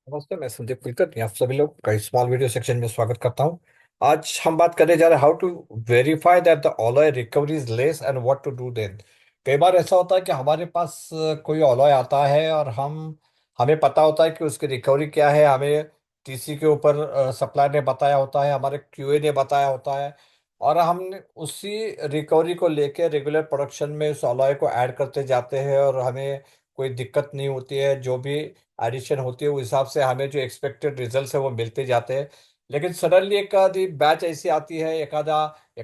नमस्ते, मैं संदीप कुलकर्णी आप सभी लोग का स्मॉल वीडियो सेक्शन में स्वागत करता हूं। आज हम बात करने जा रहे हैं how to verify that the alloy recovery is less and what to do then. कई बार ऐसा होता है कि हमारे पास कोई ऑलॉय आता है और हमें पता होता है कि उसकी रिकवरी क्या है। हमें टीसी के ऊपर सप्लायर ने बताया होता है, हमारे क्यूए ने बताया होता है, और हम उसी रिकवरी को लेके रेगुलर प्रोडक्शन में उस अलॉय को ऐड करते जाते हैं और हमें कोई दिक्कत नहीं होती है। जो भी एडिशन होती है उस हिसाब से हमें जो एक्सपेक्टेड रिजल्ट्स है वो मिलते जाते हैं। लेकिन सडनली एक आधी बैच ऐसी आती है, एक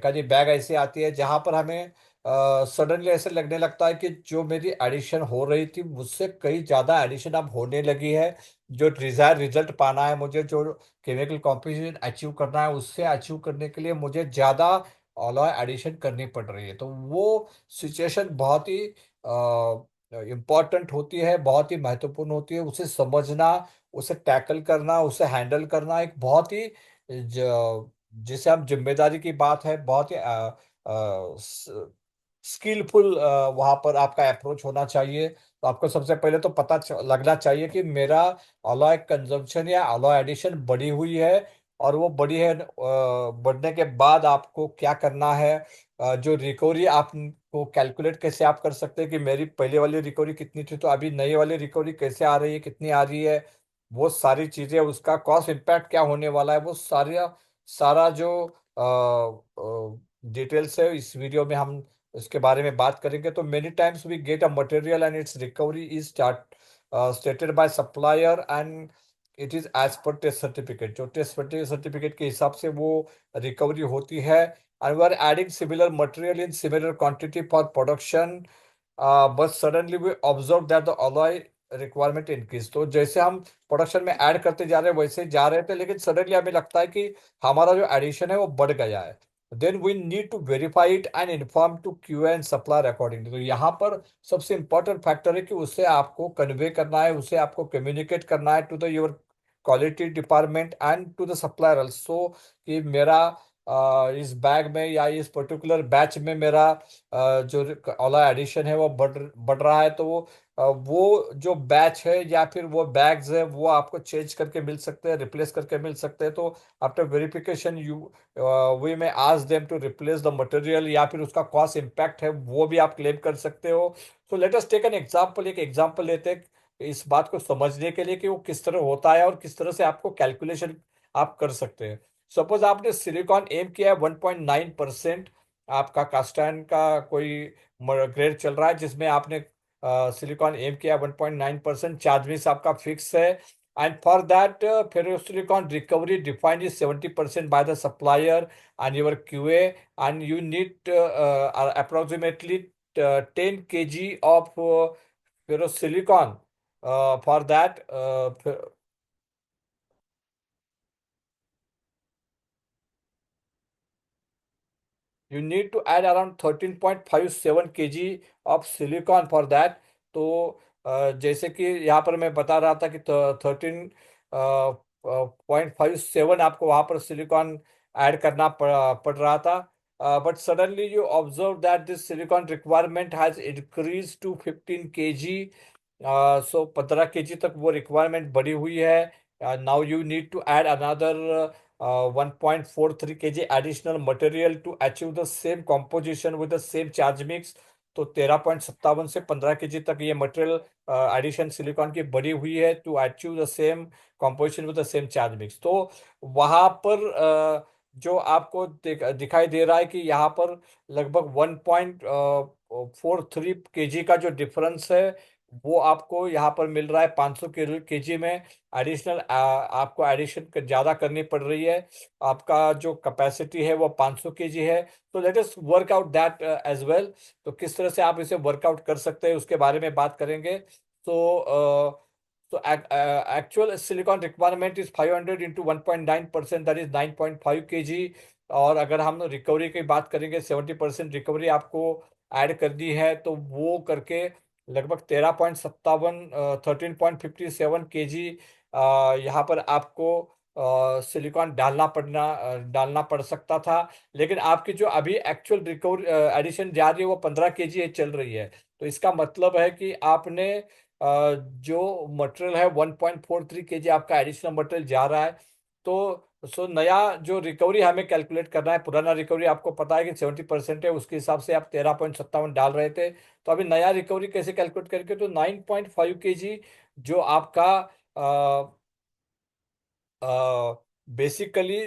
आधी बैग ऐसी आती है जहां पर हमें सडनली ऐसे लगने लगता है कि जो मेरी एडिशन हो रही थी मुझसे कई ज़्यादा एडिशन अब होने लगी है। जो डिजायर रिजल्ट पाना है मुझे, जो केमिकल कॉम्पोजिशन अचीव करना है, उससे अचीव करने के लिए मुझे ज़्यादा अलॉय एडिशन करनी पड़ रही है। तो वो सिचुएशन बहुत ही इम्पॉर्टेंट होती है, बहुत ही महत्वपूर्ण होती है। उसे समझना, उसे टैकल करना, उसे हैंडल करना एक बहुत ही जिसे हम जिम्मेदारी की बात है, बहुत ही स्किलफुल वहां पर आपका अप्रोच होना चाहिए। तो आपको सबसे पहले तो लगना चाहिए कि मेरा अलॉय कंजम्पशन या अलॉय एडिशन बढ़ी हुई है, और वो बढ़ी है। बढ़ने के बाद आपको क्या करना है, जो रिकवरी आपको कैलकुलेट कैसे आप कर सकते हैं कि मेरी पहले वाली रिकवरी कितनी थी तो अभी नई वाली रिकवरी कैसे आ रही है, कितनी आ रही है। वो सारी चीजें, उसका कॉस्ट इम्पैक्ट क्या होने वाला है, वो सारा जो डिटेल्स है इस वीडियो में हम इसके बारे में बात करेंगे। तो many times we get a material and its recovery is stated by supplier and it is as per test certificate. जो टेस्ट सर्टिफिकेट के हिसाब से वो रिकवरी होती है। And we are adding similar material in similar quantity for production, but suddenly we observe that the alloy requirement increase. तो जैसे हम प्रोडक्शन में ऐड करते जा रहे हैं वैसे ही जा रहे थे, लेकिन सडनली हमें लगता है कि हमारा जो एडिशन है वो बढ़ गया है। Then we need to verify it and inform to Q and supplier accordingly. तो यहाँ पर सबसे इंपॉर्टेंट फैक्टर है कि उसे आपको कन्वे करना है, उसे आपको कम्युनिकेट करना है to the your quality department and to the supplier also, कि मेरा इस बैग में या इस पर्टिकुलर बैच में मेरा जो ओला एडिशन है वो बढ़ रहा है। तो वो जो बैच है या फिर वो बैग्स है वो आपको चेंज करके मिल सकते हैं, रिप्लेस करके मिल सकते हैं। तो after verification you we may ask them to replace the material, या फिर उसका कॉस्ट इम्पैक्ट है वो भी आप क्लेम कर सकते हो। So let us take an example, एक एग्जांपल लेते हैं इस बात को समझने के लिए कि वो किस तरह होता है और किस तरह से आपको कैलकुलेशन आप कर सकते हैं। सपोज आपने सिलिकॉन एम किया है 1.9%, आपका कास्टाइन का कोई ग्रेड चल रहा है जिसमें आपने सिलिकॉन एम किया 1.9%, चार्ज मिक्स आपका फिक्स है। And for that ferrosilicon recovery defined is 70% by the supplier and your QA, and you need approximately 10 kg of ferrosilicon. For that, you need to add around 13.57 kg of silicon for that. तो जैसे कि यहाँ पर मैं बता रहा था कि 13.57 आपको वहाँ पर सिलिकॉन ऐड करना पड़ रहा था। But suddenly you observe that this silicon requirement has increase to 15 kg। So 15 kg तक वो रिक्वायरमेंट बढ़ी हुई है। Now you need to add another 1.43 kg additional material to achieve the same composition with the same charge mix। तो 13.57 से 15 kg तक ये material addition silicon की बढ़ी हुई है to achieve the same composition with the same charge mix. तो वहां पर जो आपको दिखाई दे रहा है कि यहाँ पर लगभग 1.43 kg का जो डिफरेंस है वो आपको यहाँ पर मिल रहा है 500 kg में। एडिशनल आपको एडिशन ज़्यादा करनी पड़ रही है। आपका जो कैपेसिटी है वो 500 kg है। तो let us work out that as well. तो किस तरह से आप इसे वर्कआउट कर सकते हैं उसके बारे में बात करेंगे। तो actual silicon requirement is 500 into 1.9%, that is 9.5 kg। और अगर हम रिकवरी की बात करेंगे, 70% रिकवरी आपको ऐड करनी है, तो वो करके लगभग 13.57 13.57 kg यहाँ पर आपको सिलिकॉन डालना पड़ सकता था। लेकिन आपकी जो अभी एक्चुअल रिकवर एडिशन जा रही है वो 15 kg चल रही है। तो इसका मतलब है कि आपने जो मटेरियल है 1.43 kg आपका एडिशनल मटेरियल जा रहा है। तो सो नया जो रिकवरी हमें कैलकुलेट करना है, पुराना रिकवरी आपको पता है कि 70% है, उसके हिसाब से आप 13.57 डाल रहे थे। तो अभी नया रिकवरी कैसे कैलकुलेट करके, तो 9.5 kg जो आपका बेसिकली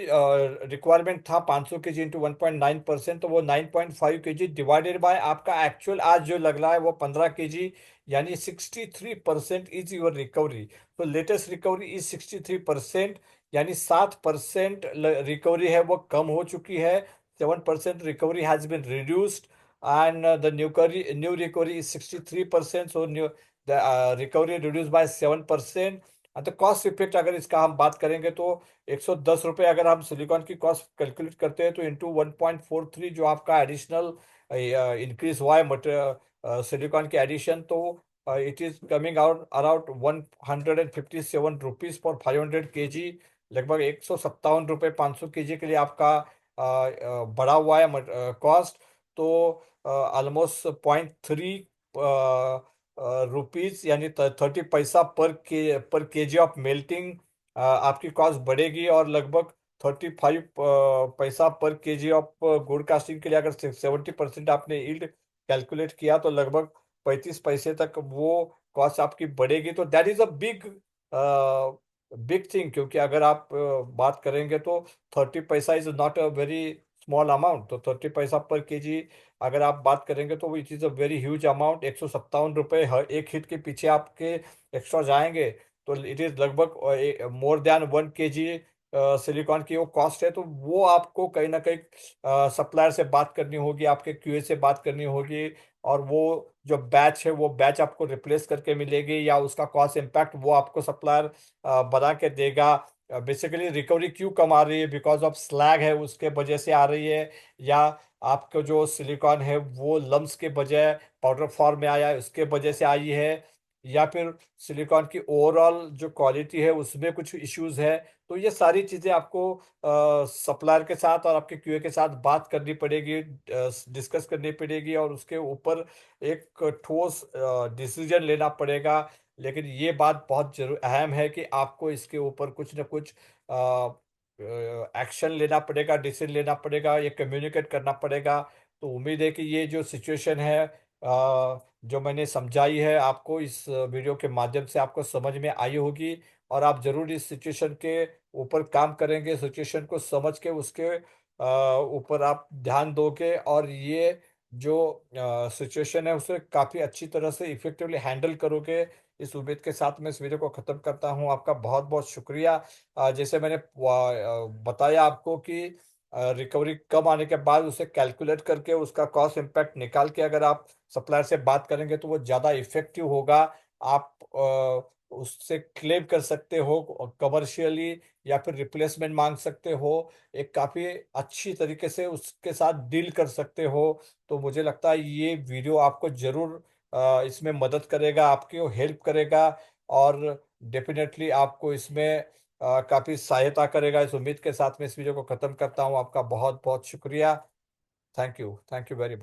रिक्वायरमेंट था 500 kg इंटू 1.9%, तो वो 9.5 kg डिवाइडेड बाय आपका एक्चुअल आज जो लग रहा है वो 15 kg, यानी 63% इज योर रिकवरी। तो लेटेस्ट रिकवरी इज 63%, यानी 7% रिकवरी है वो कम हो चुकी है। 7% recovery has been reduced and the new recovery is 63%, so new the recovery reduce by 7%। हाँ, तो कॉस्ट इफेक्ट अगर इसका हम बात करेंगे तो 110 रुपये अगर हम सिलिकॉन की कॉस्ट कैलकुलेट करते हैं तो इंटू 1.43 जो आपका एडिशनल इंक्रीज हुआ है सिलिकॉन के एडिशन, तो it is coming out around 157 rupees for 500 kg। लगभग 157 रुपये 500 kg के लिए आपका बढ़ा हुआ है कॉस्ट। तो ऑलमोस्ट 0.3 रुपीज, यानी 30 पैसा पर केजी ऑफ मेल्टिंग आपकी कॉस्ट बढ़ेगी। और लगभग 35 पैसा पर केजी ऑफ गुड़ कास्टिंग के लिए अगर 70% आपने यील्ड कैलकुलेट किया तो लगभग 35 पैसे तक वो कॉस्ट आपकी बढ़ेगी। तो that is a big big thing, क्योंकि अगर आप बात करेंगे तो 30 पैसा is not a very small amount. तो 30 पैसा पर केजी अगर आप बात करेंगे तो it is a very huge amount. 157 रुपये हर एक हिट के पीछे आपके एक्स्ट्रा जाएंगे, तो इट इज लगभग मोर देन 1 kg सिलिकॉन की वो कॉस्ट है। तो वो आपको कहीं ना कहीं सप्लायर से बात करनी होगी, आपके क्यूए से बात करनी होगी, और वो जो बैच है वो बैच आपको रिप्लेस करके मिलेगी, या उसका कॉस्ट इम्पैक्ट वो आपको सप्लायर बना के देगा। बेसिकली रिकवरी क्यों कम आ रही है, बिकॉज ऑफ स्लैग है उसके वजह से आ रही है, या आपका जो सिलिकॉन है वो लम्स के बजाय पाउडर फॉर्म में आया है उसके वजह से आई है, या फिर सिलिकॉन की ओवरऑल जो क्वालिटी है उसमें कुछ इश्यूज है। तो ये सारी चीज़ें आपको सप्लायर के साथ और आपके क्यूए के साथ बात करनी पड़ेगी, डिस्कस करनी पड़ेगी, और उसके ऊपर एक ठोस डिसीजन लेना पड़ेगा। लेकिन ये बात बहुत जरूर अहम है कि आपको इसके ऊपर कुछ ना कुछ एक्शन लेना पड़ेगा, डिसीजन लेना पड़ेगा, ये कम्युनिकेट करना पड़ेगा। तो उम्मीद है कि ये जो सिचुएशन है जो मैंने समझाई है आपको इस वीडियो के माध्यम से आपको समझ में आई होगी, और आप जरूर इस सिचुएशन के ऊपर काम करेंगे, सिचुएशन को समझ के उसके ऊपर आप ध्यान दोगे, और ये जो सिचुएशन है उसे काफ़ी अच्छी तरह से इफेक्टिवली हैंडल करोगे। इस उम्मीद के साथ मैं इस वीडियो को ख़त्म करता हूँ। आपका बहुत बहुत शुक्रिया। जैसे मैंने बताया आपको कि रिकवरी कम आने के बाद उसे कैलकुलेट करके उसका कॉस्ट इम्पैक्ट निकाल के अगर आप सप्लायर से बात करेंगे तो वो ज़्यादा इफेक्टिव होगा। आप उससे क्लेम कर सकते हो कमर्शियली, या फिर रिप्लेसमेंट मांग सकते हो, एक काफ़ी अच्छी तरीके से उसके साथ डील कर सकते हो। तो मुझे लगता है ये वीडियो आपको जरूर इसमें मदद करेगा, आपकी हेल्प करेगा, और डेफिनेटली आपको इसमें काफी सहायता करेगा। इस उम्मीद के साथ मैं इस वीडियो को खत्म करता हूँ। आपका बहुत बहुत शुक्रिया। Thank you very much.